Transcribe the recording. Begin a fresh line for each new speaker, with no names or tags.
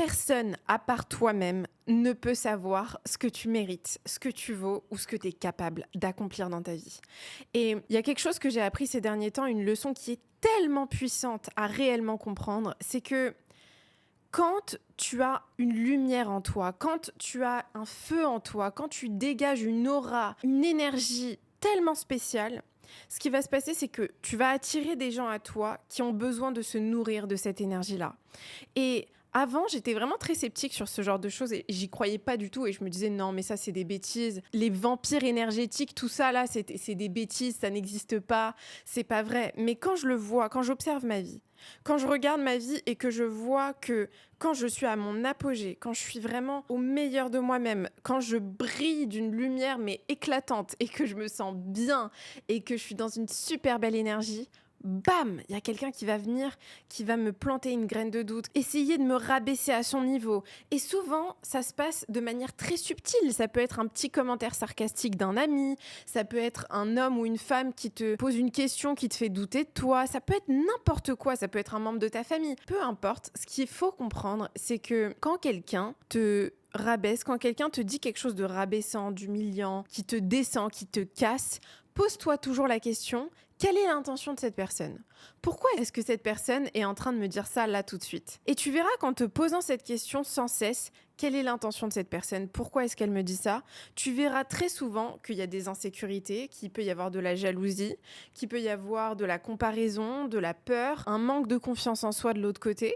Personne, à part toi-même, ne peut savoir ce que tu mérites, ce que tu vaux ou ce que tu es capable d'accomplir dans ta vie. Et il y a quelque chose que j'ai appris ces derniers temps, une leçon qui est tellement puissante à réellement comprendre, c'est que quand tu as une lumière en toi, quand tu as un feu en toi, quand tu dégages une aura, une énergie tellement spéciale, ce qui va se passer, c'est que tu vas attirer des gens à toi qui ont besoin de se nourrir de cette énergie-là. Et avant, j'étais vraiment très sceptique sur ce genre de choses et j'y croyais pas du tout et je me disais non mais ça c'est des bêtises. Les vampires énergétiques, tout ça là, c'est des bêtises, ça n'existe pas, c'est pas vrai. Mais quand je le vois, quand j'observe ma vie, quand je regarde ma vie et que je vois que quand je suis à mon apogée, quand je suis vraiment au meilleur de moi-même, quand je brille d'une lumière mais éclatante et que je me sens bien et que je suis dans une super belle énergie, bam, il y a quelqu'un qui va venir, qui va me planter une graine de doute, essayer de me rabaisser à son niveau. Et souvent, ça se passe de manière très subtile. Ça peut être un petit commentaire sarcastique d'un ami, ça peut être un homme ou une femme qui te pose une question qui te fait douter de toi, ça peut être n'importe quoi, ça peut être un membre de ta famille. Peu importe, ce qu'il faut comprendre, c'est que quand quelqu'un te rabaisse, quand quelqu'un te dit quelque chose de rabaissant, d'humiliant, qui te descend, qui te casse, pose-toi toujours la question, quelle est l'intention de cette personne? Pourquoi est-ce que cette personne est en train de me dire ça là tout de suite? Et tu verras qu'en te posant cette question sans cesse, quelle est l'intention de cette personne? Pourquoi est-ce qu'elle me dit ça? Tu verras très souvent qu'il y a des insécurités, qu'il peut y avoir de la jalousie, qu'il peut y avoir de la comparaison, de la peur, un manque de confiance en soi de l'autre côté.